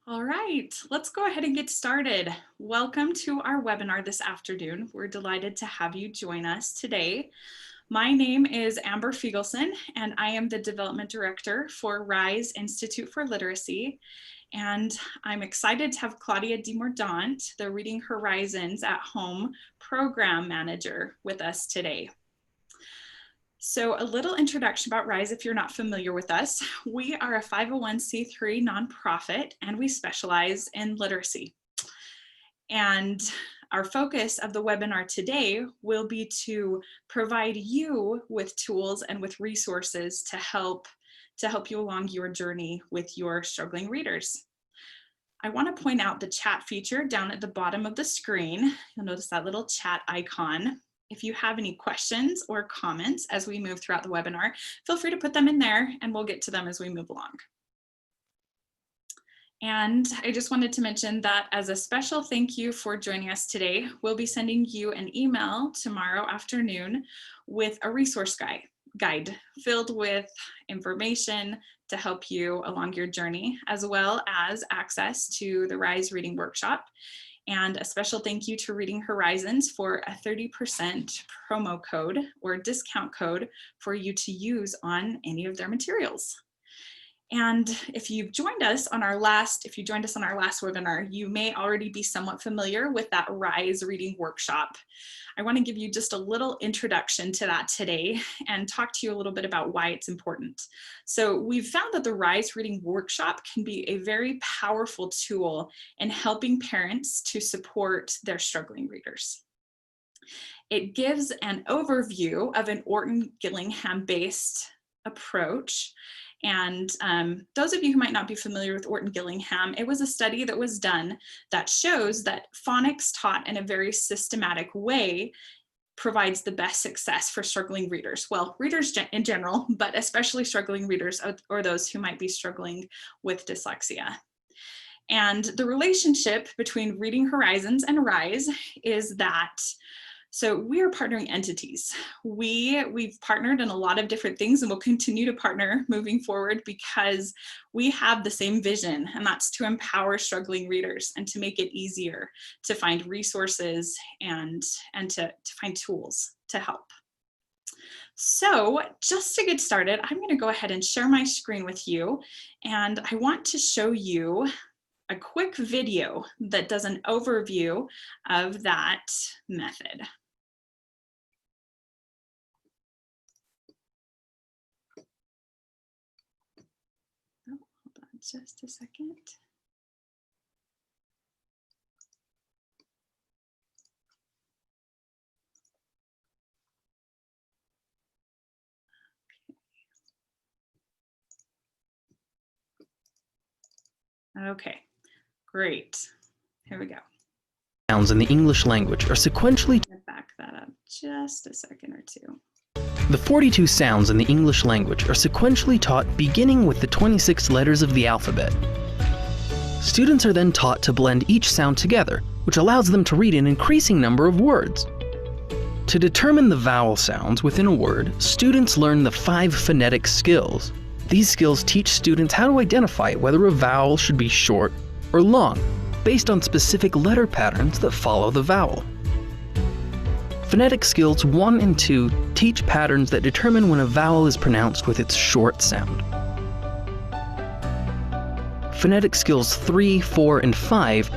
All right, let's go ahead and get started. Welcome to our webinar this afternoon. We're delighted to have you join us today. My name is Amber Fiegelson, and I am the Development Director for RISE Institute for Literacy. And I'm excited to have Claudia DeMordaunt, the Reading Horizons at Home Program Manager, with us today. So a little introduction about RISE if you're not familiar with us. We are a 501c3 nonprofit and we specialize in literacy. And our focus of the webinar today will be to provide you with tools and with resources to help you along your journey with your struggling readers. I want to point out the chat feature down at the bottom of the screen. You'll notice that little chat icon. If you have any questions or comments as we move throughout the webinar, feel free to put them in there and we'll get to them as we move along. And I just wanted to mention that as a special thank you for joining us today, we'll be sending you an email tomorrow afternoon with a resource guide filled with information to help you along your journey, as well as access to the RISE Reading Workshop. And a special thank you to Reading Horizons for a 30% promo code or discount code for you to use on any of their materials. And if you've joined us on our last webinar, you may already be somewhat familiar with that RISE Reading Workshop. I want to give you just a little introduction to that today and talk to you a little bit about why it's important. So we've found that the RISE Reading Workshop can be a very powerful tool in helping parents to support their struggling readers. It gives an overview of an Orton Gillingham-based approach. And those of you who might not be familiar with Orton Gillingham, it was a study that was done that shows that phonics taught in a very systematic way provides the best success for struggling readers. Well, readers in general, but especially struggling readers or those who might be struggling with dyslexia. And the relationship between Reading Horizons and RISE is that so we are partnering entities. We've partnered in a lot of different things and we'll continue to partner moving forward because we have the same vision, and that's to empower struggling readers and to make it easier to find resources and to find tools to help. So just to get started, I'm going to go ahead and share my screen with you, and I want to show you a quick video that does an overview of that method. Just a second. Okay, great. Here we go. Sounds in the English language are sequentially. Back that up just a second or two. The 42 sounds in the English language are sequentially taught beginning with the 26 letters of the alphabet. Students are then taught to blend each sound together, which allows them to read an increasing number of words. To determine the vowel sounds within a word, students learn the 5 phonetic skills. These skills teach students how to identify whether a vowel should be short or long, based on specific letter patterns that follow the vowel. Phonetic skills 1 and 2 teach patterns that determine when a vowel is pronounced with its short sound. Phonetic skills 3, 4, and 5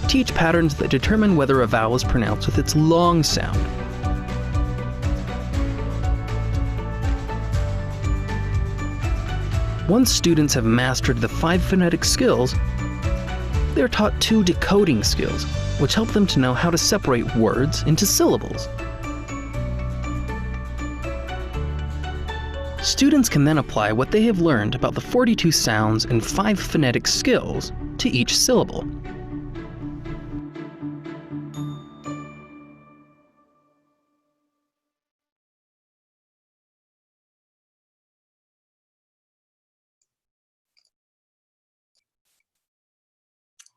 teach patterns that determine whether a vowel is pronounced with its long sound. Once students have mastered the 5 phonetic skills, they are taught 2 decoding skills, which help them to know how to separate words into syllables. Students can then apply what they have learned about the 42 sounds and 5 phonetic skills to each syllable.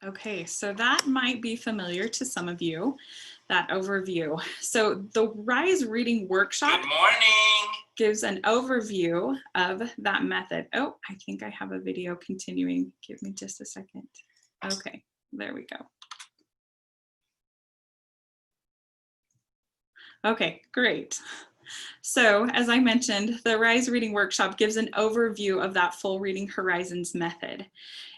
Okay, so that might be familiar to some of you, that overview. So the RISE Reading Workshop. Good morning. gives an overview of that method. Oh, I think I have a video continuing. Give me just a second. Okay, there we go. Okay, great. So as I mentioned, the RISE Reading Workshop gives an overview of that full Reading Horizons method.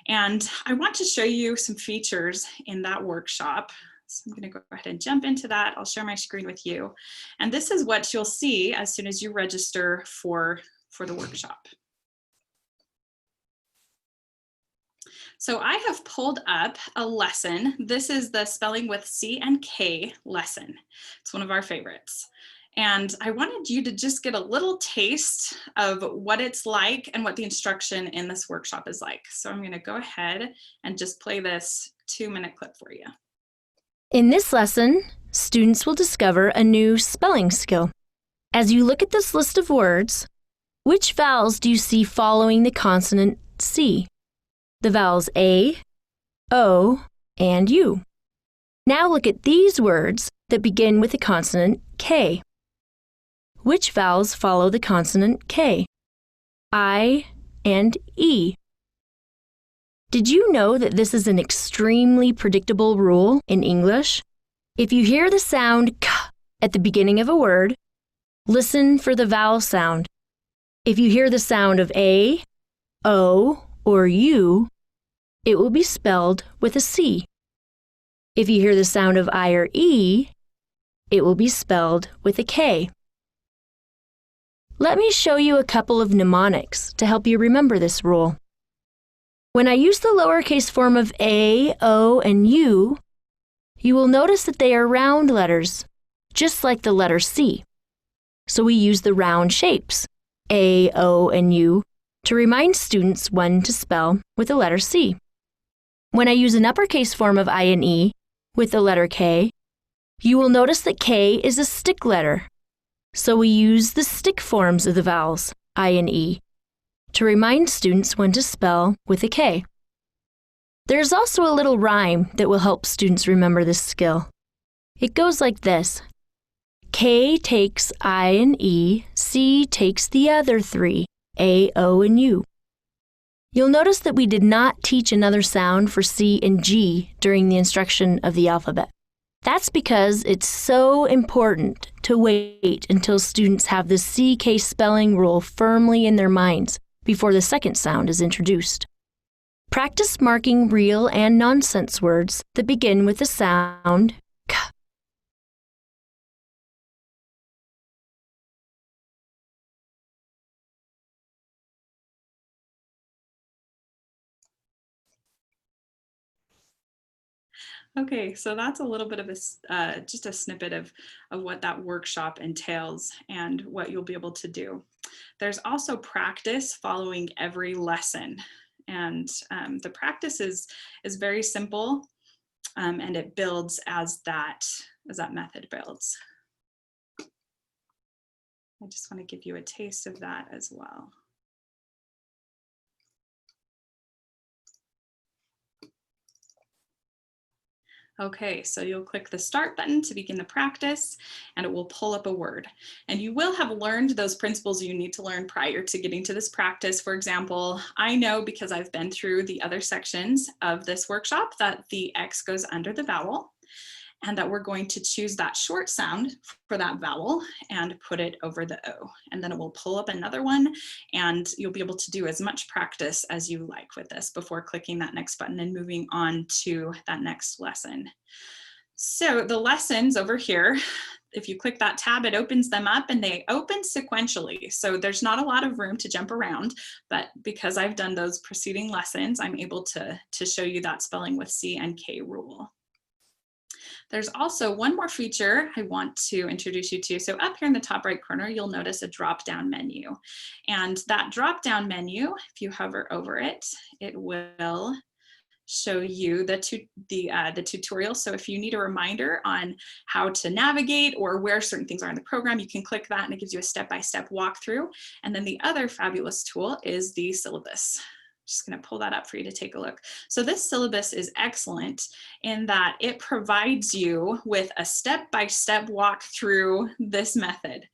And I want to show you some features in that workshop. So I'm going to go ahead and jump into that. I'll share my screen with you. And this is what you'll see as soon as you register for the workshop. So I have pulled up a lesson. This is the Spelling with C and K lesson. It's one of our favorites. And I wanted you to just get a little taste of what it's like and what the instruction in this workshop is like. So I'm going to go ahead and just play this 2-minute clip for you. In this lesson, students will discover a new spelling skill. As you look at this list of words, which vowels do you see following the consonant C? The vowels A, O, and U. Now look at these words that begin with the consonant K. Which vowels follow the consonant K? I and E. Did you know that this is an extremely predictable rule in English? If you hear the sound K at the beginning of a word, listen for the vowel sound. If you hear the sound of A, O, or U, it will be spelled with a C. If you hear the sound of I or E, it will be spelled with a K. Let me show you a couple of mnemonics to help you remember this rule. When I use the lowercase form of A, O, and U, you will notice that they are round letters, just like the letter C. So we use the round shapes, A, O, and U, to remind students when to spell with the letter C. When I use an uppercase form of I and E with the letter K, you will notice that K is a stick letter. So we use the stick forms of the vowels, I and E, to remind students when to spell with a K. There's also a little rhyme that will help students remember this skill. It goes like this. K takes I and E, C takes the other three, A, O, and U. You'll notice that we did not teach another sound for C and G during the instruction of the alphabet. That's because it's so important to wait until students have the CK spelling rule firmly in their minds before the second sound is introduced. Practice marking real and nonsense words that begin with the sound K. Okay, so that's a little bit of just a snippet of what that workshop entails and what you'll be able to do. There's also practice following every lesson, and the practice is very simple, and it builds as that method builds. I just want to give you a taste of that as well. Okay, so you'll click the start button to begin the practice, and it will pull up a word. And you will have learned those principles you need to learn prior to getting to this practice. For example, I know because I've been through the other sections of this workshop that the X goes under the vowel, and that we're going to choose that short sound for that vowel and put it over the O. And then it will pull up another one, and you'll be able to do as much practice as you like with this before clicking that next button and moving on to that next lesson. So the lessons over here, if you click that tab, it opens them up and they open sequentially. So there's not a lot of room to jump around, but because I've done those preceding lessons, I'm able to show you that spelling with C and K rule. There's also one more feature I want to introduce you to. So up here in the top right corner, you'll notice a drop-down menu. And that drop-down menu, if you hover over it, it will show you the tutorial. So if you need a reminder on how to navigate or where certain things are in the program, you can click that and it gives you a step-by-step walkthrough. And then the other fabulous tool is the syllabus. Just going to pull that up for you to take a look. So this syllabus is excellent in that it provides you with a step-by-step walk through this method.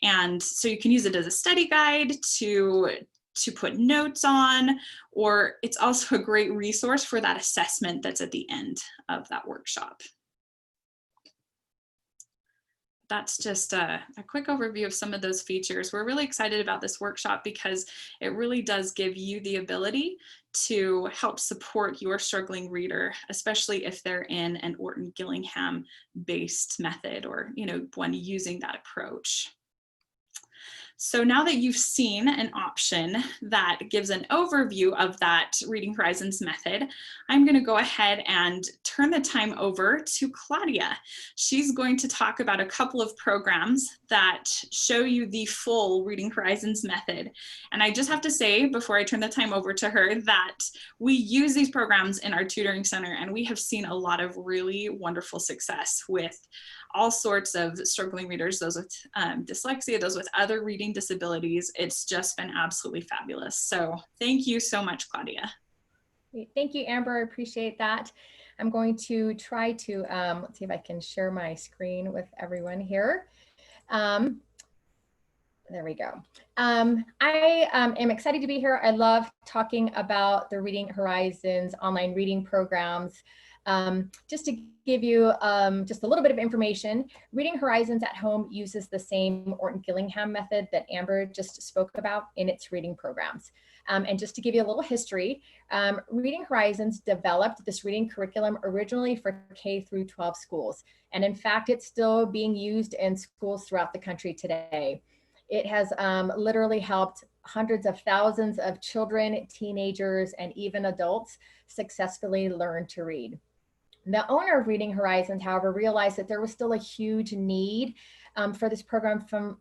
And so you can use it as a study guide to put notes on, or it's also a great resource for that assessment that's at the end of that workshop. That's just a quick overview of some of those features. We're really excited about this workshop because it really does give you the ability to help support your struggling reader, especially if they're in an Orton Gillingham based method or, you know, one using that approach. So now that you've seen an option that gives an overview of that Reading Horizons method, I'm going to go ahead and turn the time over to Claudia. She's going to talk about a couple of programs that show you the full Reading Horizons method. And I just have to say, before I turn the time over to her, that we use these programs in our tutoring center, and we have seen a lot of really wonderful success with all sorts of struggling readers, those with dyslexia, those with other reading disabilities. It's just been absolutely fabulous. So thank you so much, Claudia. Thank you, Amber. I appreciate that. I'm going to try to, let's see if I can share my screen with everyone here. There we go. I am excited to be here. I love talking about the Reading Horizons online reading programs. Just to give you just a little bit of information, Reading Horizons at Home uses the same Orton Gillingham method that Amber just spoke about in its reading programs. And just to give you a little history, Reading Horizons developed this reading curriculum originally for K through 12 schools. And in fact, it's still being used in schools throughout the country today. It has literally helped hundreds of thousands of children, teenagers, and even adults successfully learn to read. The owner of Reading Horizons, however, realized that there was still a huge need for this program from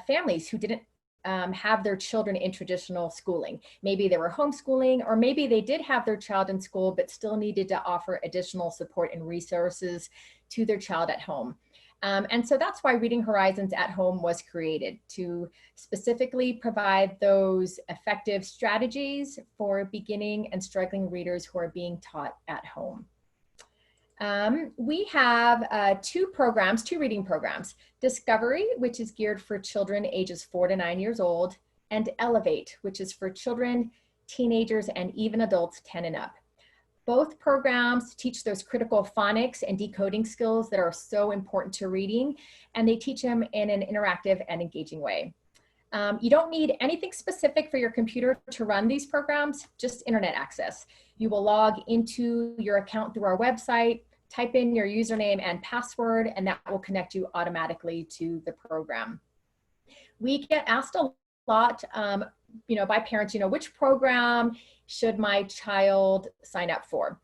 families who didn't have their children in traditional schooling. Maybe they were homeschooling, or maybe they did have their child in school, but still needed to offer additional support and resources to their child at home. And so that's why Reading Horizons at Home was created, to specifically provide those effective strategies for beginning and struggling readers who are being taught at home. We have two reading programs, Discovery, which is geared for children ages 4 to 9 years old, and Elevate, which is for children, teenagers, and even adults 10 and up. Both programs teach those critical phonics and decoding skills that are so important to reading, and they teach them in an interactive and engaging way. You don't need anything specific for your computer to run these programs, just internet access. You will log into your account through our website, type in your username and password, and that will connect you automatically to the program. We get asked a lot, by parents, which program should my child sign up for?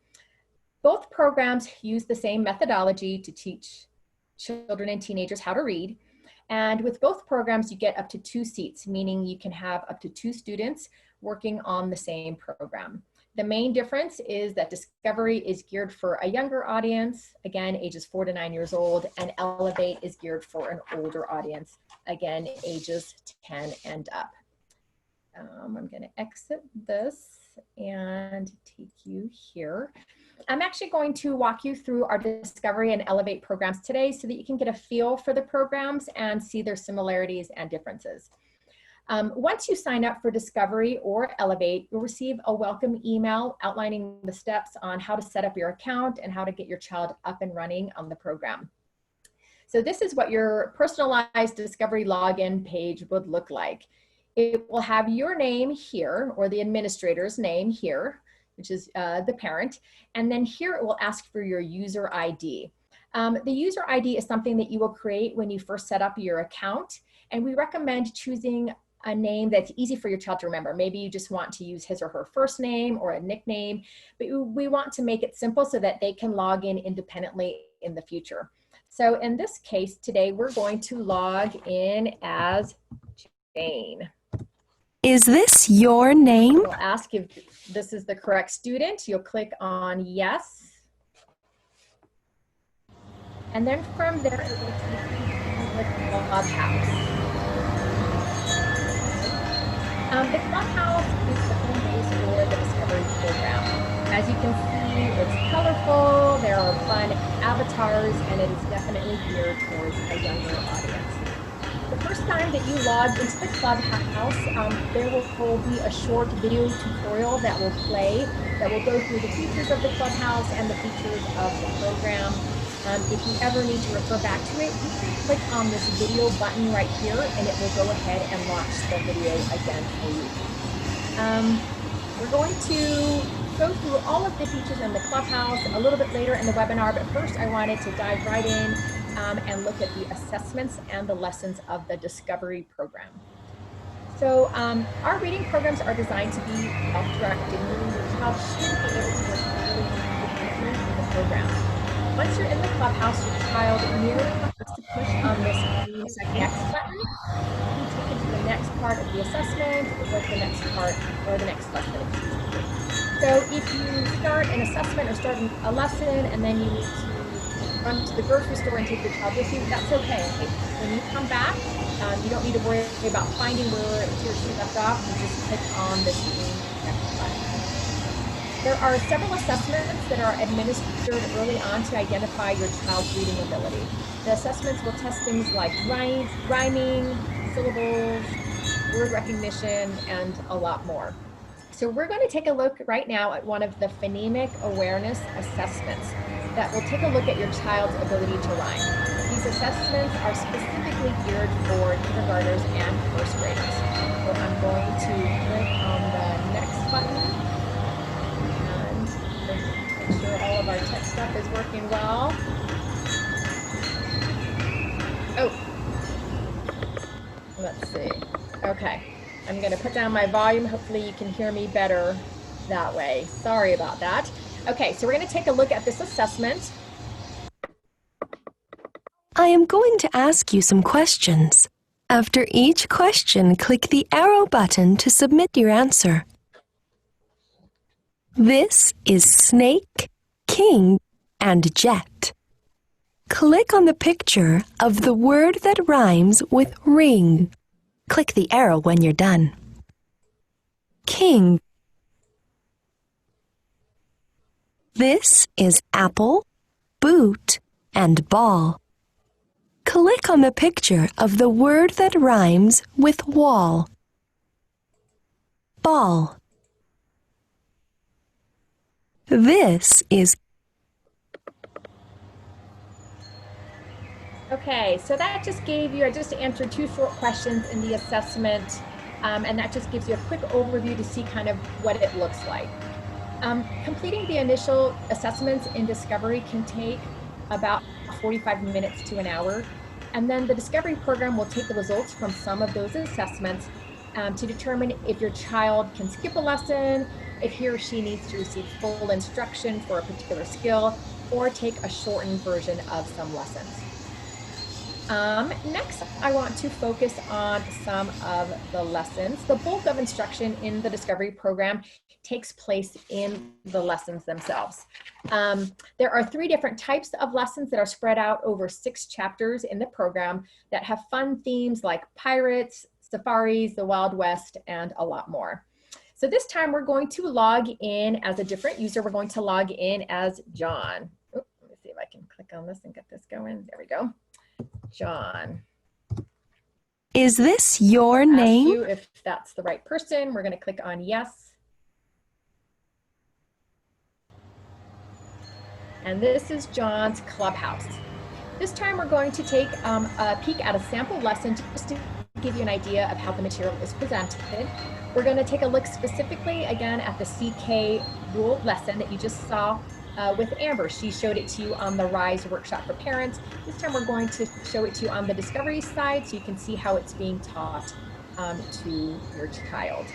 Both programs use the same methodology to teach children and teenagers how to read. And with both programs, you get up to 2 seats, meaning you can have up to 2 students working on the same program. The main difference is that Discovery is geared for a younger audience, again, ages 4 to 9 years old, and Elevate is geared for an older audience, again, ages 10 and up. I'm going to exit this and take you here. I'm actually going to walk you through our Discovery and Elevate programs today so that you can get a feel for the programs and see their similarities and differences. Once you sign up for Discovery or Elevate, you'll receive a welcome email outlining the steps on how to set up your account and how to get your child up and running on the program. So this is what your personalized Discovery login page would look like. It will have your name here, or the administrator's name here, which is the parent, and then here it will ask for your user ID. The user ID is something that you will create when you first set up your account, and we recommend choosing a name that's easy for your child to remember. Maybe you just want to use his or her first name or a nickname, but we want to make it simple so that they can log in independently in the future. So in this case today, we're going to log in as Jane. Is this your name? We'll ask if this is the correct student. You'll click on yes. And then from there, it will take you to the Clubhouse. The Clubhouse is the home base for the on avatars, and it is definitely geared towards a younger audience. The first time that you log into the Clubhouse, there will be a short video tutorial that will play that will go through the features of the Clubhouse and the features of the program. If you ever need to refer back to it, you can click on this video button right here, and it will go ahead and launch the video again for you. We're going to go through all of the features in the Clubhouse a little bit later in the webinar, but first I wanted to dive right in and look at the assessments and the lessons of the Discovery program. So our reading programs are designed to be self-directed, meaning your child should be able to work really independently in the program. Once you're in the Clubhouse, your child merely has to push on this green next button and be taken to the next part of the assessment or the next part or the next lesson. So if you start an assessment or start a lesson and then you need to run to the grocery store and take your child with you, that's okay. When you come back, you don't need to worry about finding where he or she left off. You just click on this green next button. There are several assessments that are administered early on to identify your child's reading ability. The assessments will test things like rhyming, syllables, word recognition, and a lot more. So we're going to take a look right now at one of the phonemic awareness assessments that will take a look at your child's ability to rhyme. These assessments are specifically geared for kindergartners and first graders. So I'm going to click on the next button and make sure all of our tech stuff is working well. Oh, let's see. Okay. I'm going to put down my volume. Hopefully you can hear me better that way. Sorry about that. Okay, so we're going to take a look at this assessment. I am going to ask you some questions. After each question, click the arrow button to submit your answer. This is snake, king, and jet. Click on the picture of the word that rhymes with ring. Click the arrow when you're done. King. This is apple, boot, and ball. Click on the picture of the word that rhymes with wall. Ball. This is Okay, so that just gave you, I just answered 2 short questions in the assessment, and that just gives you a quick overview to see kind of what it looks like. Completing the initial assessments in Discovery can take about 45 minutes to an hour, and then the Discovery program will take the results from some of those assessments to determine if your child can skip a lesson, if he or she needs to receive full instruction for a particular skill, or take a shortened version of some lessons. Next, I want to focus on some of the lessons. The bulk of instruction in the Discovery program takes place in the lessons themselves. There are 3 different types of lessons that are spread out over 6 chapters in the program that have fun themes like pirates, safaris, the Wild West, and a lot more. So this time we're going to log in as a different user. We're going to log in as John. Let me see if I can click on this and get this going. There we go. John. Is this your name? Ask you if that's the right person. We're going to click on yes. And this is John's Clubhouse. This time we're going to take a peek at a sample lesson just to give you an idea of how the material is presented. We're going to take a look specifically again at the CK rule lesson that you just saw with Amber. She showed it to you on the RISE workshop for parents. This time we're going to show it to you on the Discovery side so you can see how it's being taught to your child.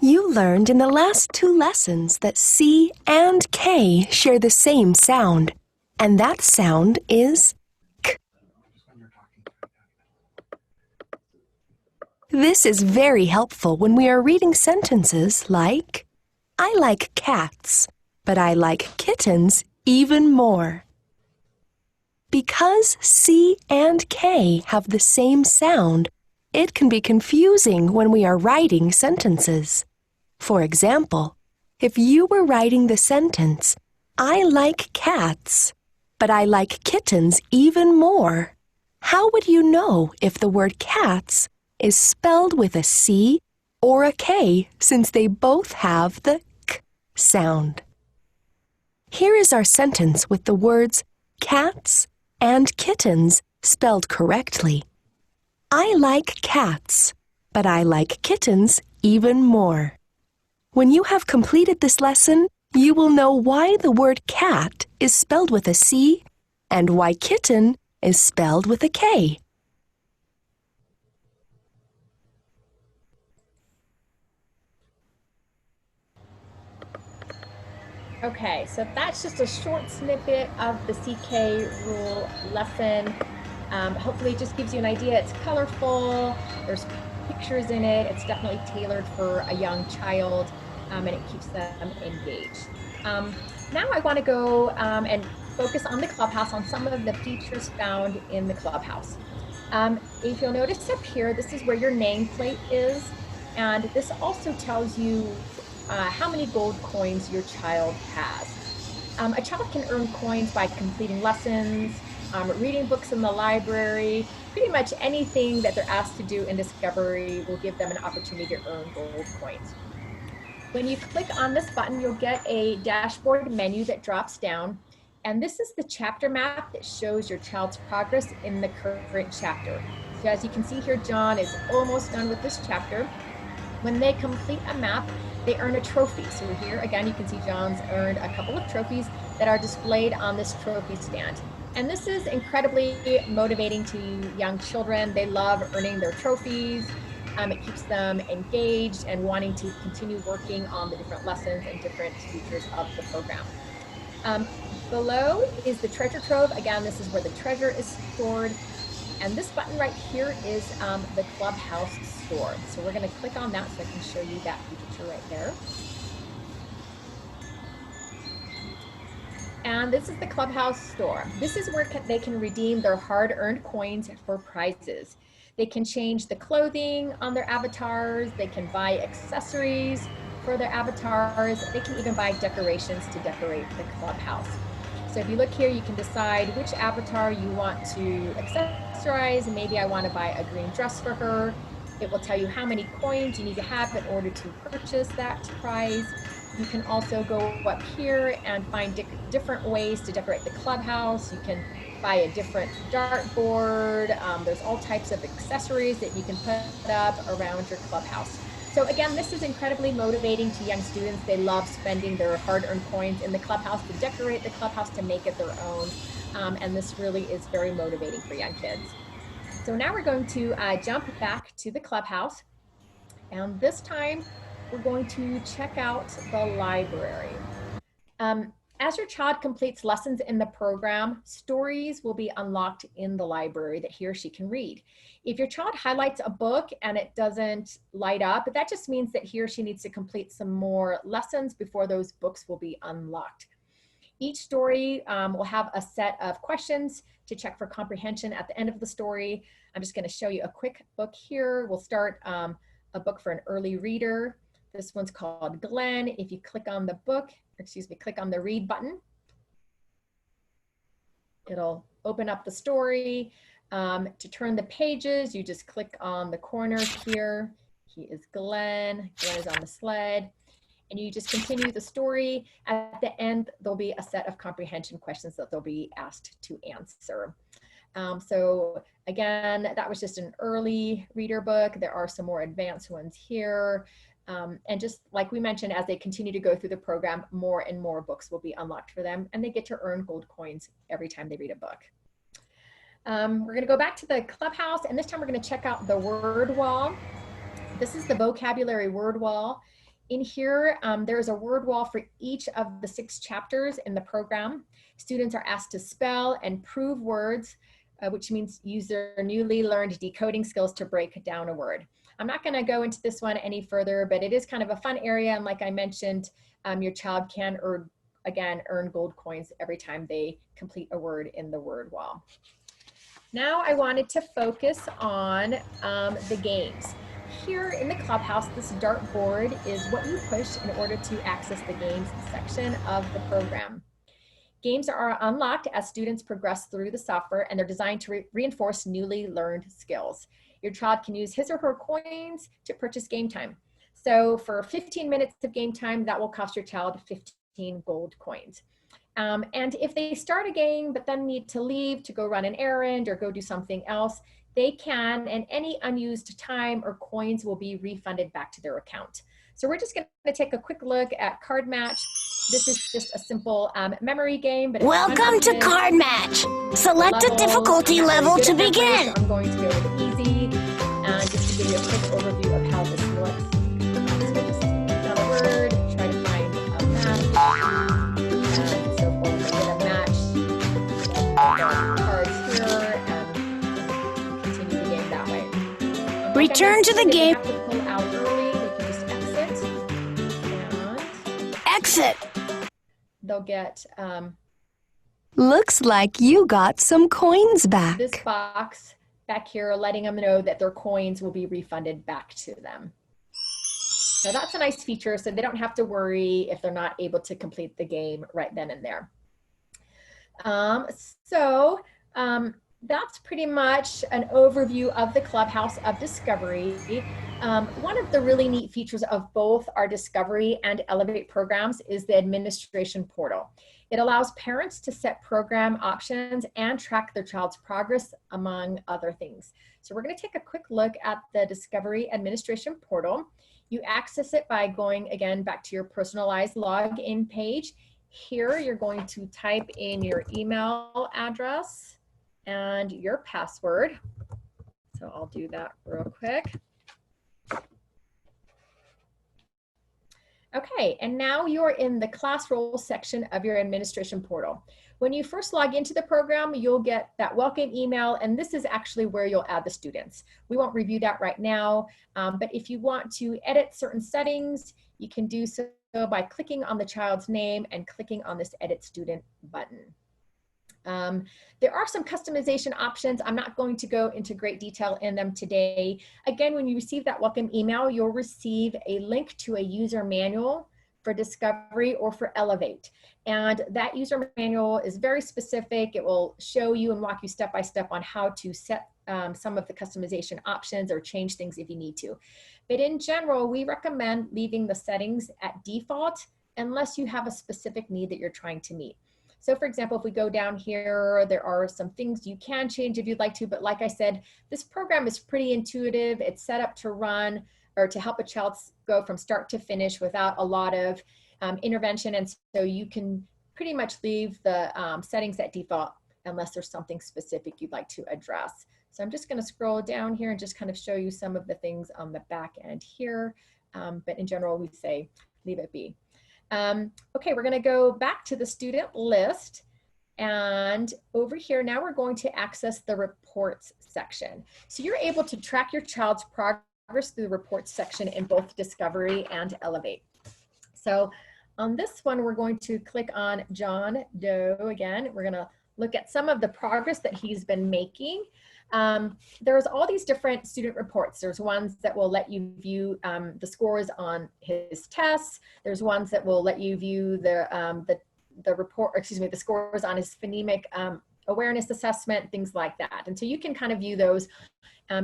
You learned in the last 2 lessons that C and K share the same sound, and that sound is K. This is very helpful when we are reading sentences like, I like cats, but I like kittens even more. Because C and K have the same sound, it can be confusing when we are writing sentences. For example, If you were writing the sentence, I like cats, but I like kittens even more, how would you know if the word cats is spelled with a C or a K, since they both have the K sound? Here is our sentence with the words cats and kittens spelled correctly. I like cats, but I like kittens even more. When you have completed this lesson, you will know why the word cat is spelled with a C and why kitten is spelled with a K. Okay, so that's just a short snippet of the CK rule lesson. Hopefully it just gives you an idea. It's colorful, there's pictures in it, it's definitely tailored for a young child, and it keeps them engaged. Now I want to go and focus on the Clubhouse, on some of the features found in the Clubhouse. If you'll notice up here, this is where your nameplate is, and this also tells you how many gold coins your child has. A child can earn coins by completing lessons, reading books in the library. Pretty much anything that they're asked to do in Discovery will give them an opportunity to earn gold coins. When you click on this button, you'll get a dashboard menu that drops down. And this is the chapter map that shows your child's progress in the current chapter. So as you can see here, John is almost done with this chapter. When they complete a map, they earn a trophy. So here again, you can see John's earned a couple of trophies that are displayed on this trophy stand. And this is incredibly motivating to young children. They love earning their trophies. It keeps them engaged and wanting to continue working on the different lessons and different features of the program. Below is the treasure trove. Again, this is where the treasure is stored. And this button right here is the Clubhouse store. So we're going to click on that so I can show you that feature right there. And this is the Clubhouse store. This is where they can redeem their hard-earned coins for prizes. They can change the clothing on their avatars. They can buy accessories for their avatars. They can even buy decorations to decorate the Clubhouse. So if you look here, you can decide which avatar you want to accessorize. Maybe I want to buy a green dress for her. It will tell you how many coins you need to have in order to purchase that prize. You can also go up here and find different ways to decorate the Clubhouse. You can buy a different dartboard. There's all types of accessories that you can put up around your Clubhouse. So again, this is incredibly motivating to young students. They love spending their hard-earned coins in the Clubhouse to decorate the Clubhouse, to make it their own. And this really is very motivating for young kids. So now we're going to jump back to the Clubhouse. And this time, we're going to check out the library. As your child completes lessons in the program, stories will be unlocked in the library that he or she can read. If your child highlights a book and it doesn't light up, that just means that he or she needs to complete some more lessons before those books will be unlocked. Each story will have a set of questions to check for comprehension at the end of the story. I'm just going to show you a quick book here. We'll start a book for an early reader. This one's called Glenn. If you click on the book, click on the read button, it'll open up the story. To turn the pages, you just click on the corners here. He is Glenn. Glenn is on the sled. And you just continue the story. At the end, there'll be a set of comprehension questions that they'll be asked to answer. So again, that was just an early reader book. There are some more advanced ones here. And just like we mentioned, as they continue to go through the program, more and more books will be unlocked for them, and they get to earn gold coins every time they read a book. We're going to go back to the Clubhouse, and this time we're going to check out the word wall. This is the vocabulary word wall. In here, there's a word wall for each of the 6 chapters in the program. Students are asked to spell and prove words, which means use their newly learned decoding skills to break down a word. I'm not going to go into this one any further, but it is kind of a fun area. And like I mentioned, your child can earn gold coins every time they complete a word in the word wall. Now I wanted to focus on the games. here in the clubhouse, this dartboard is what you push in order to access the games section of the program. Games are unlocked as students progress through the software, and they're designed to reinforce newly learned skills. Your child can use his or her coins to purchase game time. So for 15 minutes of game time, that will cost your child 15 gold coins. And if they start a game but then need to leave to go run an errand or go do something else, they can, and any unused time or coins will be refunded back to their account. So we're just going to take a quick look at Card Match. This is just a simple memory game. But welcome to Card Match. Select a difficulty level to begin. I'm going to go with easy, and just to give you a quick overview of how this looks. So just click on a word, try to find a match, and so forth. So get a match, cards here, and continue the game that way. Return to the game. If you have to pull out early, they can just exit. And Exit. they'll get Looks like you got some coins back. this box back here letting them know that their coins will be refunded back to them. So that's a nice feature, so they don't have to worry if they're not able to complete the game right then and there. That's pretty much an overview of the Clubhouse of Discovery. One of the really neat features of both our Discovery and Elevate programs is the administration portal. It allows parents to set program options and track their child's progress, among other things. So we're going to take a quick look at the Discovery administration portal. You access it by going, again, back to your personalized login page. Here, you're going to type in your email address and your password. So I'll do that real quick. Okay, and now you're in the class roles section of your administration portal. When you first log into the program, you'll get that welcome email, and this is actually where you'll add the students. We won't review that right now, but if you want to edit certain settings, you can do so by clicking on the child's name and clicking on this Edit Student button. There are some customization options. I'm not going to go into great detail in them today. Again, when you receive that welcome email, you'll receive a link to a user manual for Discovery or for Elevate. And that user manual is very specific. It will show you and walk you step by step on how to set some of the customization options or change things if you need to. But in general, we recommend leaving the settings at default unless you have a specific need that you're trying to meet. So for example, if we go down here, there are some things you can change if you'd like to, but like I said, this program is pretty intuitive. It's set up to run or to help a child go from start to finish without a lot of intervention. And so you can pretty much leave the settings at default unless there's something specific you'd like to address. So I'm just gonna scroll down here and just kind of show you some of the things on the back end here. But in general, we say leave it be. Okay, we're gonna go back to the student list, and over here now we're going to access the reports section. So you're able to track your child's progress through the reports section in both Discovery and Elevate. So on this one, we're going to click on John Doe again. We're gonna look at some of the progress that he's been making. There's all these different student reports. There's ones that will let you view the scores on his tests. There's ones that will let you view the report, or excuse me, the scores on his phonemic awareness assessment, things like that. And so you can kind of view those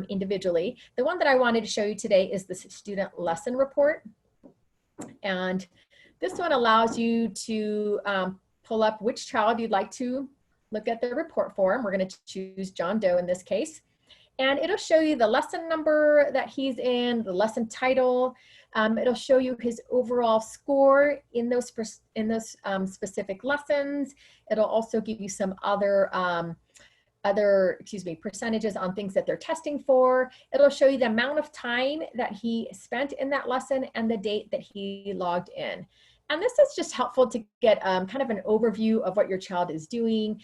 individually. The one that I wanted to show you today is the student lesson report. And this one allows you to pull up which child you'd like to look at the report form. We're going to choose John Doe in this case. And it'll show you the lesson number that he's in, the lesson title. It'll show you his overall score in those specific lessons. It'll also give you some other percentages on things that they're testing for. It'll show you the amount of time that he spent in that lesson and the date that he logged in. And this is just helpful to get kind of an overview of what your child is doing.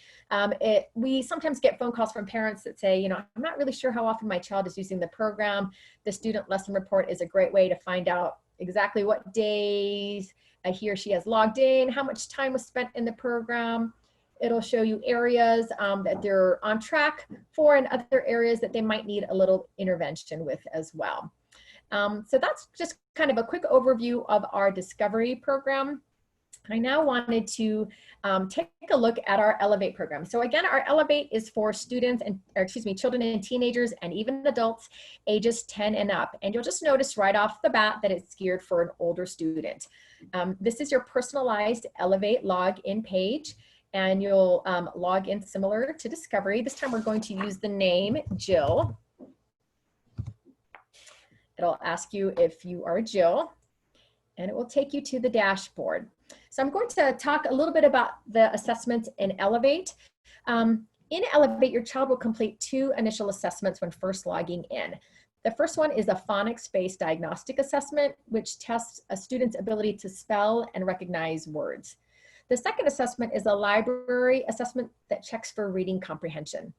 We sometimes get phone calls from parents that say, you know, I'm not really sure how often my child is using the program. The student lesson report is a great way to find out exactly what days he or she has logged in, how much time was spent in the program. It'll show you areas that they're on track for and other areas that they might need a little intervention with as well. So that's just kind of a quick overview of our Discovery program. I now wanted to take a look at our Elevate program. So again, our Elevate is for students and, children and teenagers and even adults ages 10 and up. And you'll just notice right off the bat that it's geared for an older student. This is your personalized Elevate login page, and you'll log in similar to Discovery. This time we're going to use the name Jill. It'll ask you if you are Jill, and it will take you to the dashboard. So I'm going to talk a little bit about the assessments in Elevate. In Elevate, your child will complete 2 initial assessments when first logging in. The first one is a phonics-based diagnostic assessment, which tests a student's ability to spell and recognize words. The second assessment is a library assessment that checks for reading comprehension.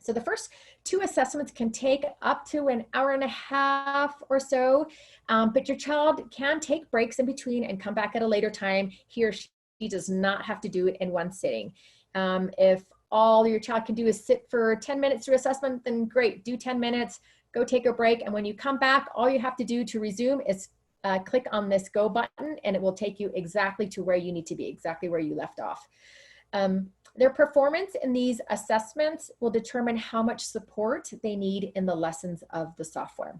So the first 2 assessments can take up to an hour and a half or so, but your child can take breaks in between and come back at a later time. He or she does not have to do it in one sitting. If all your child can do is sit for 10 minutes through assessment, then great, do 10 minutes, go take a break. And when you come back, all you have to do to resume is click on this go button, and it will take you exactly to where you need to be, exactly where you left off. Their performance in these assessments will determine how much support they need in the lessons of the software.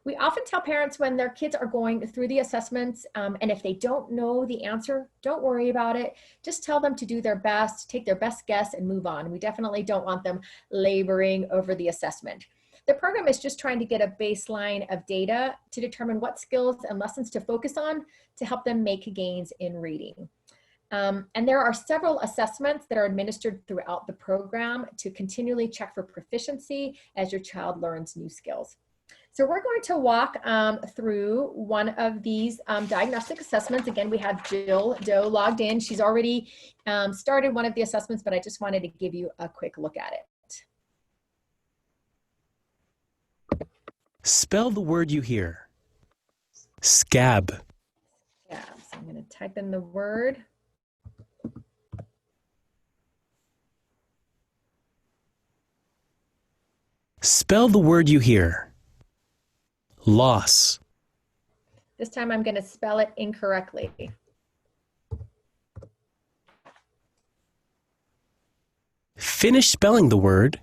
We often tell parents when their kids are going through the assessments, and if they don't know the answer, don't worry about it. Just tell them to do their best, take their best guess, and move on. We definitely don't want them laboring over the assessment. The program is just trying to get a baseline of data to determine what skills and lessons to focus on to help them make gains in reading. And there are several assessments that are administered throughout the program to continually check for proficiency as your child learns new skills. So we're going to walk through one of these diagnostic assessments. Again, we have Jill Doe logged in. She's already started one of the assessments, but I just wanted to give you a quick look at it. Spell the word you hear. Scab. Yeah, so I'm going to type in the word. Spell the word you hear. Loss. This time I'm going to spell it incorrectly. Finish spelling the word.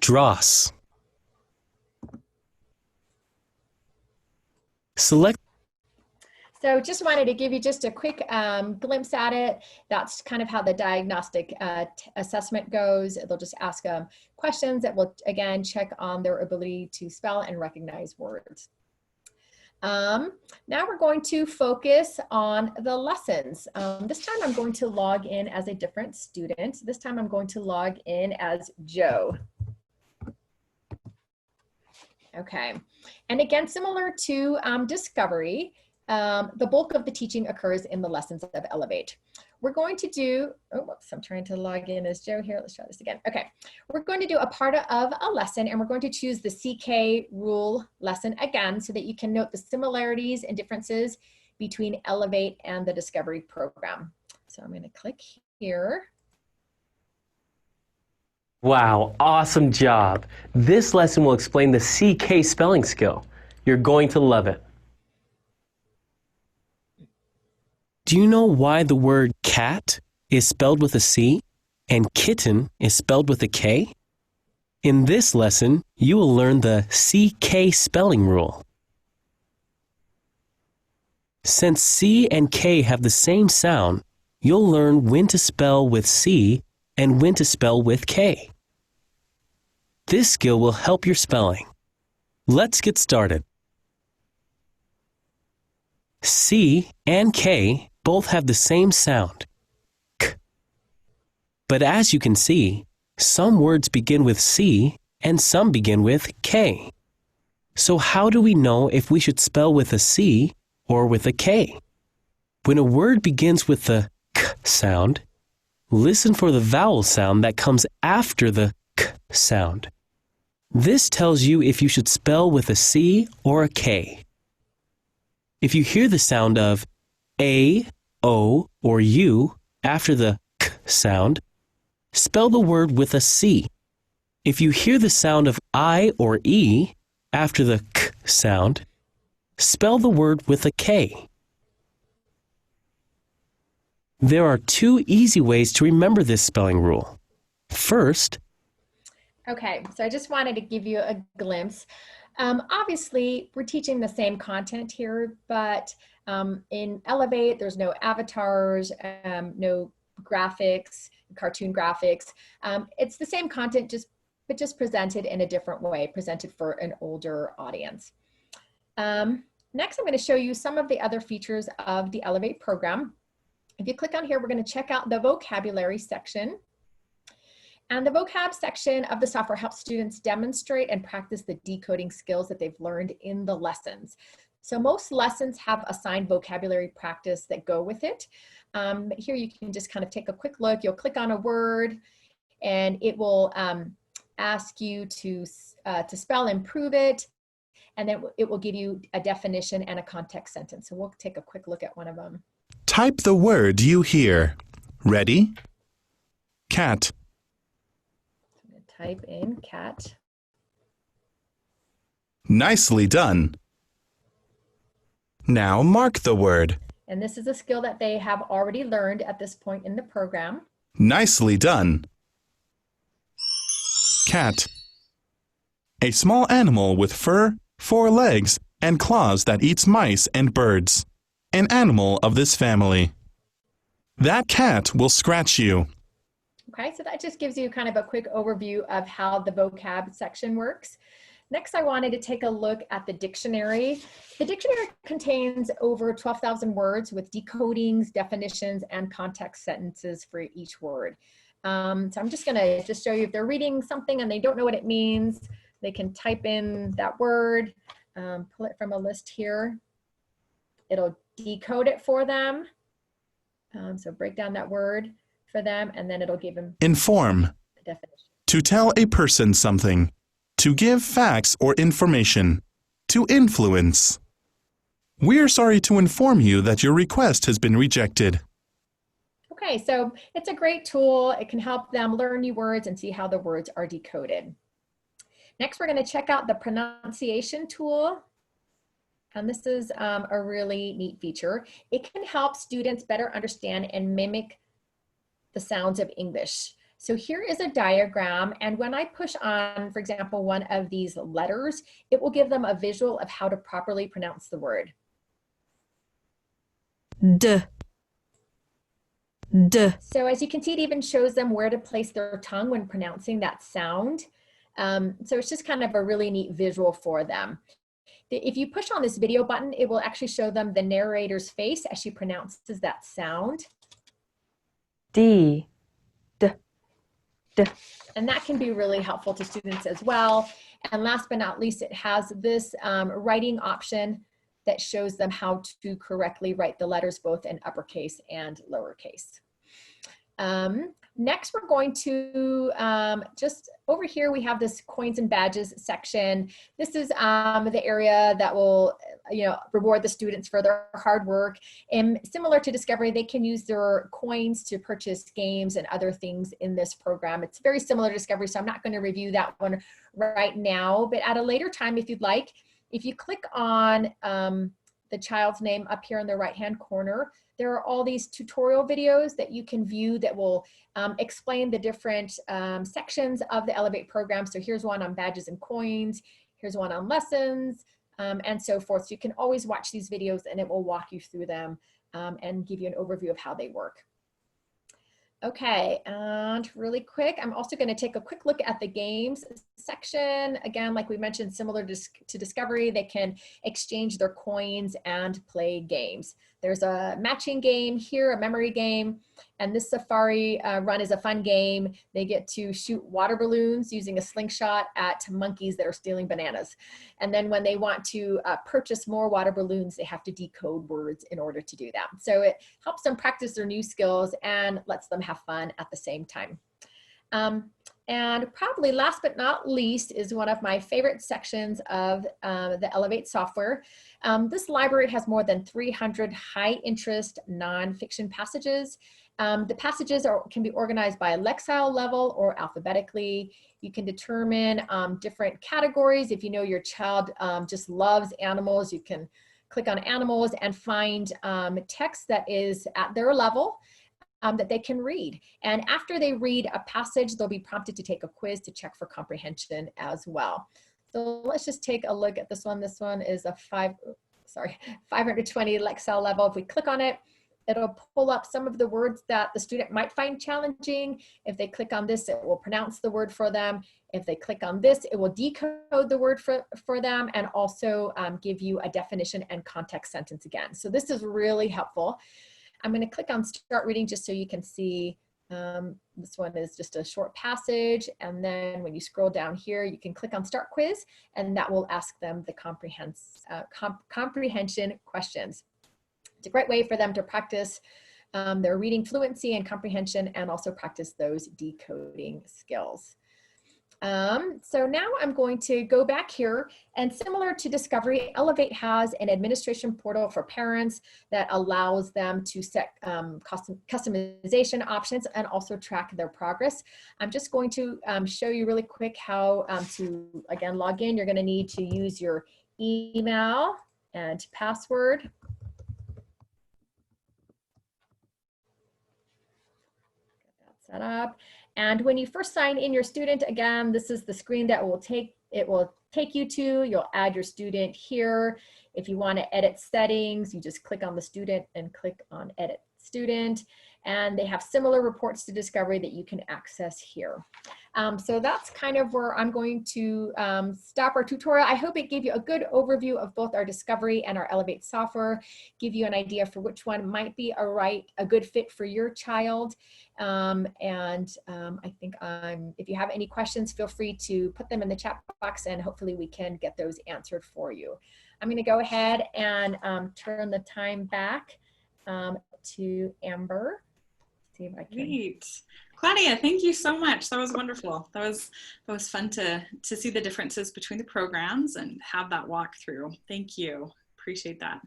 Dross. Select. So just wanted to give you just a quick glimpse at it. That's kind of how the diagnostic assessment goes. They'll just ask questions that will, again, check on their ability to spell and recognize words. Now we're going to focus on the lessons. This time I'm going to log in as a different student. This time I'm going to log in as Joe. Okay, and again, similar to Discovery, the bulk of the teaching occurs in the lessons of Elevate. We're going to do, oh, whoops, I'm trying to log in as Joe here. Let's try this again. Okay, we're going to do a part of a lesson, and we're going to choose the CK rule lesson again so that you can note the similarities and differences between Elevate and the Discovery program. So I'm going to click here. Wow, awesome job. This lesson will explain the CK spelling skill. You're going to love it. Do you know why the word cat is spelled with a C and kitten is spelled with a K? In this lesson, you will learn the CK spelling rule. Since C and K have the same sound, you'll learn when to spell with C and when to spell with K. This skill will help your spelling. Let's get started. C and K both have the same sound, K. But as you can see, some words begin with C and some begin with K. So how do we know if we should spell with a C or with a K? When a word begins with the K sound, listen for the vowel sound that comes after the K sound. This tells you if you should spell with a C or a K. If you hear the sound of A, O, or U after the K sound, spell the word with a C. If you hear the sound of I or E after the K sound, spell the word with a K. There are two easy ways to remember this spelling rule. First, Okay, so I just wanted to give you a glimpse. Obviously, we're teaching the same content here, but in Elevate, there's no avatars, no graphics, cartoon graphics. It's the same content, but just presented in a different way, presented for an older audience. Next, I'm going to show you some of the other features of the Elevate program. If you click on here, we're going to check out the vocabulary section. And the vocab section of the software helps students demonstrate and practice the decoding skills that they've learned in the lessons. So most lessons have assigned vocabulary practice that go with it. Here you can just kind of take a quick look. You'll click on a word and it will ask you to spell and prove it. And then it will give you a definition and a context sentence. So we'll take a quick look at one of them. Type the word you hear. Ready? Cat. I'm going to type in cat. Nicely done. Now mark the word. And this is a skill that they have already learned at this point in the program. Nicely done. Cat. A small animal with fur, 4 legs, and claws that eats mice and birds. An animal of this family. That cat will scratch you. Okay, so that just gives you kind of a quick overview of how the vocab section works. Next, I wanted to take a look at the dictionary. The dictionary contains over 12,000 words with decodings, definitions, and context sentences for each word. So I'm just gonna show you if they're reading something and they don't know what it means, they can type in that word, pull it from a list here. It'll decode it for them. So break down that word for them, and then it'll give them Inform. the definition. To tell a person something. To give facts or information. To influence. We're sorry to inform you that your request has been rejected. Okay, so it's a great tool. It can help them learn new words and see how the words are decoded. Next, we're going to check out the pronunciation tool. And this is a really neat feature. It can help students better understand and mimic the sounds of English. So here is a diagram, and when I push on, for example, one of these letters, it will give them a visual of how to properly pronounce the word. D. D. So as you can see, it even shows them where to place their tongue when pronouncing that sound. So it's just kind of a really neat visual for them. If you push on this video button, it will actually show them the narrator's face as she pronounces that sound. D. D. D. And that can be really helpful to students as well. And last but not least, it has this writing option that shows them how to correctly write the letters both in uppercase and lowercase. Next, we're going to just over here, we have this coins and badges section. This is the area that will, reward the students for their hard work. And similar to Discovery, they can use their coins to purchase games and other things in this program. It's very similar to Discovery, so I'm not going to review that one right now. But at a later time, if you'd like, if you click on the child's name up here in the right-hand corner, there are all these tutorial videos that you can view that will explain the different sections of the Elevate program. So here's one on badges and coins, here's one on lessons, and so forth. So you can always watch these videos and it will walk you through them and give you an overview of how they work. Okay, and really quick, I'm also going to take a quick look at the games section. Again, like we mentioned, similar to Discovery, they can exchange their coins and play games. There's a matching game here, a memory game, and this Safari run is a fun game. They get to shoot water balloons using a slingshot at monkeys that are stealing bananas. And then when they want to purchase more water balloons, they have to decode words in order to do that. So it helps them practice their new skills and lets them have fun at the same time. And probably last but not least is one of my favorite sections of the Elevate software. This library has more than 300 high interest nonfiction passages. The passages can be organized by lexile level or alphabetically. You can determine different categories. If you know your child just loves animals, you can click on animals and find text that is at their level that they can read. And after they read a passage, they'll be prompted to take a quiz to check for comprehension as well. So let's just take a look at this one. This one is a 520 lexile level. If we click on it, it'll pull up some of the words that the student might find challenging. If they click on this, it will pronounce the word for them. If they click on this, it will decode the word for them and also give you a definition and context sentence again. So this is really helpful. I'm going to click on Start Reading just so you can see. This one is just a short passage. And then when you scroll down here, you can click on Start Quiz, and that will ask them the comprehension questions. It's a great way for them to practice their reading fluency and comprehension and also practice those decoding skills. So now I'm going to go back here, and similar to Discovery, Elevate has an administration portal for parents that allows them to set customization options and also track their progress. I'm just going to show you really quick how to, again, log in. You're going to need to use your email and password. Set up. And when you first sign in your student, again, this is the screen that will take you to. You'll add your student here. If you want to edit settings, you just click on the student and click on Edit Student. And they have similar reports to Discovery that you can access here. So that's kind of where I'm going to stop our tutorial. I hope it gave you a good overview of both our Discovery and our Elevate software, give you an idea for which one might be a good fit for your child. I think if you have any questions, feel free to put them in the chat box and hopefully we can get those answered for you. I'm going to go ahead and turn the time back to Amber. See if I can. Great. Claudia, thank you so much. That was wonderful. That was fun to see the differences between the programs and have that walkthrough. Thank you. Appreciate that.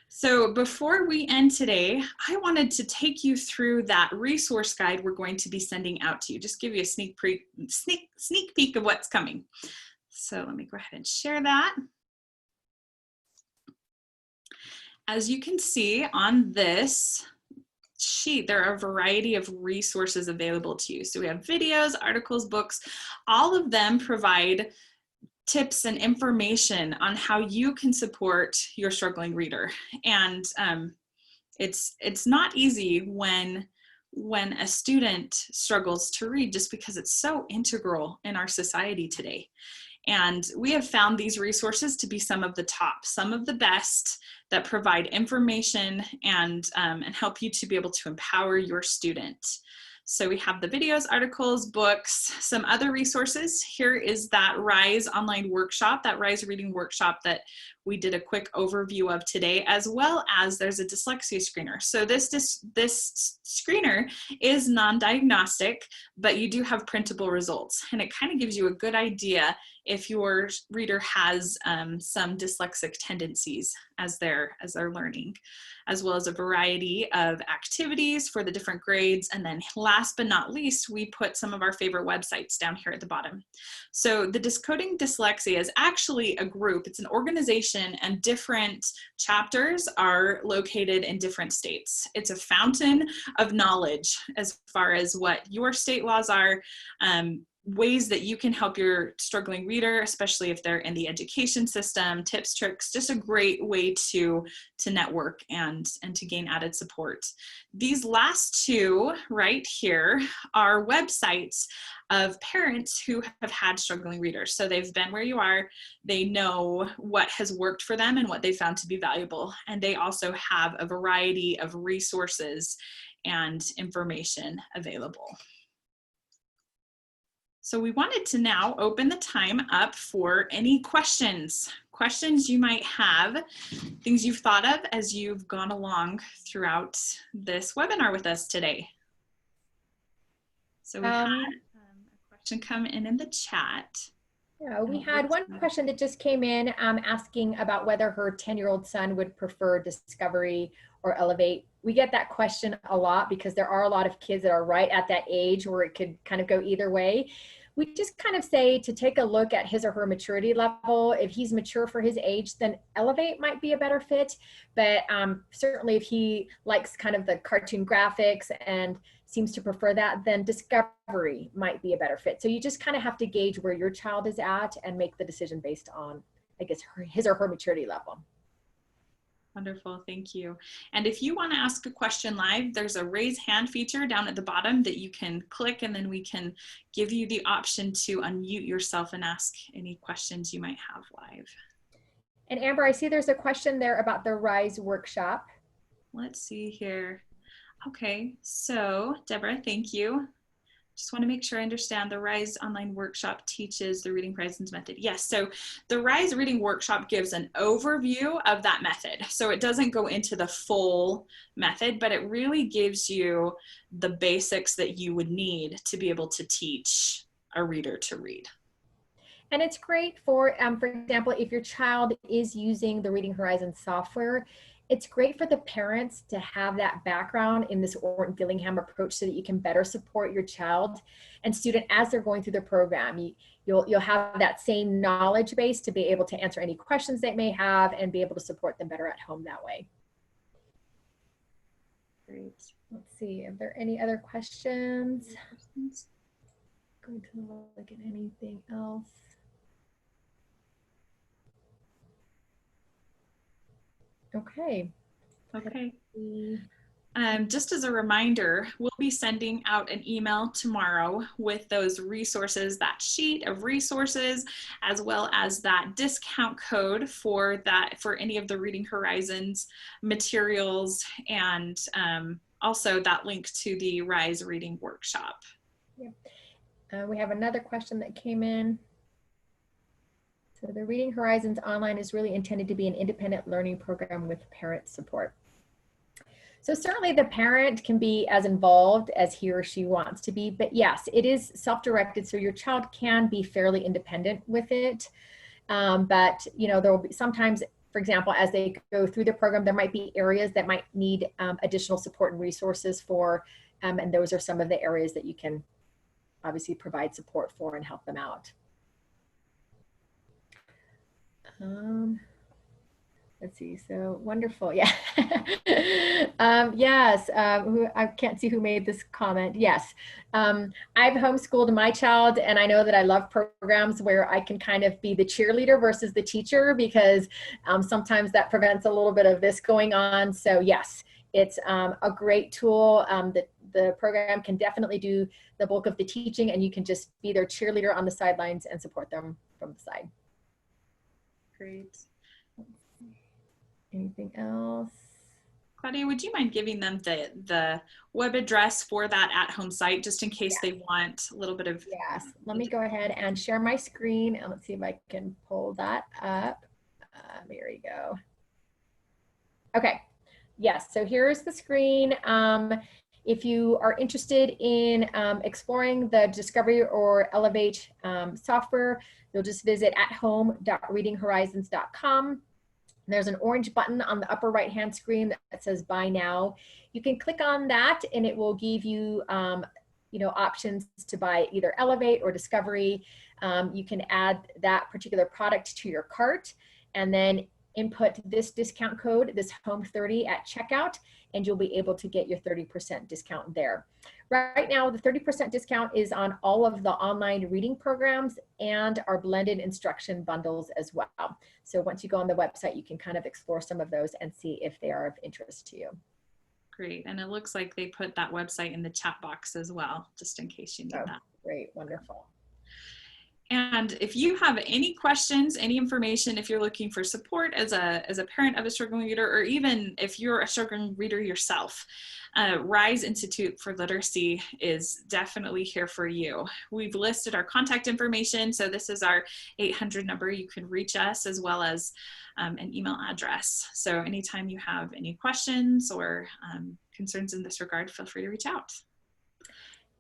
So before we end today, I wanted to take you through that resource guide we're going to be sending out to you. Just give you a sneak peek of what's coming. So let me go ahead and share that. As you can see on this sheet, there are a variety of resources available to you. So we have videos, articles, books, all of them provide tips and information on how you can support your struggling reader. And it's not easy when a student struggles to read, just because it's so integral in our society today. And we have found these resources to be some of the top, some of the best that provide information and help you to be able to empower your student. So we have the videos, articles, books, some other resources. Here is that RISE online workshop, that RISE reading workshop that we did a quick overview of today, as well as there's a dyslexia screener. So this screener is non-diagnostic, but you do have printable results, and it kind of gives you a good idea if your reader has some dyslexic tendencies as they're learning, as well as a variety of activities for the different grades. And then last but not least, we put some of our favorite websites down here at the bottom. So the Decoding Dyslexia is actually a group, it's an organization, and different chapters are located in different states. It's a fountain of knowledge as far as what your state laws are, ways that you can help your struggling reader, especially if they're in the education system, tips, tricks, just a great way to network and to gain added support. These last two right here are websites of parents who have had struggling readers. So they've been where you are, they know what has worked for them and what they found to be valuable. And they also have a variety of resources and information available. So we wanted to now open the time up for any questions you might have, things you've thought of as you've gone along throughout this webinar with us today. So we had a question come in the chat. Yeah, we had one question that just came in asking about whether her 10-year-old son would prefer Discovery or Elevate. We get that question a lot because there are a lot of kids that are right at that age where it could kind of go either way. We just kind of say to take a look at his or her maturity level. If he's mature for his age, then Elevate might be a better fit. But certainly if he likes kind of the cartoon graphics and seems to prefer that, then Discovery might be a better fit. So you just kind of have to gauge where your child is at and make the decision based on, I guess, his or her maturity level. Wonderful, thank you. And if you want to ask a question live, there's a raise hand feature down at the bottom that you can click, and then we can give you the option to unmute yourself and ask any questions you might have live. And Amber, I see there's a question there about the RISE workshop. Let's see here. Okay, so Deborah, thank you. Just want to make sure I understand. The RISE online workshop teaches the Reading Horizons method. Yes, so the RISE reading workshop gives an overview of that method. So it doesn't go into the full method, but it really gives you the basics that you would need to be able to teach a reader to read. And it's great for example, if your child is using the Reading Horizons software, it's great for the parents to have that background in this Orton-Gillingham approach so that you can better support your child and student as they're going through the program. You'll have that same knowledge base to be able to answer any questions they may have and be able to support them better at home that way. Great. Let's see, are there any other questions? Going to look at anything else. Okay. Okay. Just as a reminder, we'll be sending out an email tomorrow with those resources, that sheet of resources, as well as that discount code for any of the Reading Horizons materials, and also that link to the RISE reading workshop. Yep. We have another question that came in. So the Reading Horizons Online is really intended to be an independent learning program with parent support. So certainly the parent can be as involved as he or she wants to be, but yes, it is self-directed, so your child can be fairly independent with it. But you know, there will be sometimes, for example, as they go through the program, there might be areas that might need additional support and resources for, and those are some of the areas that you can obviously provide support for and help them out. Let's see, so wonderful, yeah. Yes, I can't see who made this comment. Yes, I've homeschooled my child, and I know that I love programs where I can kind of be the cheerleader versus the teacher, because sometimes that prevents a little bit of this going on. So yes, it's a great tool. The program can definitely do the bulk of the teaching, and you can just be their cheerleader on the sidelines and support them from the side. Great. Anything else? Claudia, would you mind giving them the web address for that at-home site, just in case they want a little bit of... Yes, let me go ahead and share my screen, and let's see if I can pull that up. There we go. Okay, yes, so here's the screen. If you are interested in exploring the Discovery or Elevate software, you'll just visit athome.readinghorizons.com. There's an orange button on the upper right-hand screen that says Buy Now. You can click on that, and it will give you, options to buy either Elevate or Discovery. You can add that particular product to your cart, and then input this discount code, this HOME30 at checkout, and you'll be able to get your 30% discount there. Right now, the 30% discount is on all of the online reading programs and our blended instruction bundles as well. So once you go on the website, you can kind of explore some of those and see if they are of interest to you. Great, and it looks like they put that website in the chat box as well, just in case you need that. Great, wonderful. And if you have any questions, any information, if you're looking for support as a parent of a struggling reader, or even if you're a struggling reader yourself, RISE Institute for Literacy is definitely here for you. We've listed our contact information, so this is our 800 number. You can reach us, as well as an email address. So anytime you have any questions or concerns in this regard, feel free to reach out.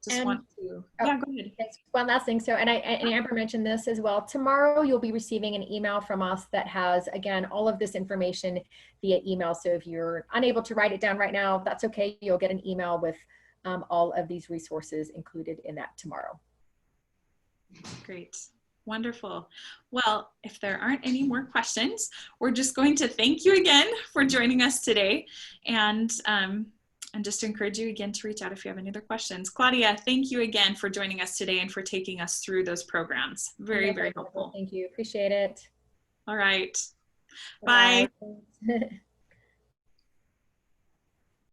just And- want to, oh, yeah, go ahead. Yes, one last thing. So, and Amber mentioned this as well. Tomorrow, you'll be receiving an email from us that has, again, all of this information via email. So if you're unable to write it down right now, that's okay. You'll get an email with all of these resources included in that tomorrow. Great. Wonderful. Well, if there aren't any more questions, we're just going to thank you again for joining us today. And just to encourage you again to reach out if you have any other questions. Claudia, thank you again for joining us today and for taking us through those programs. Very, very helpful. Thank you. Appreciate it. All right. Bye. Bye.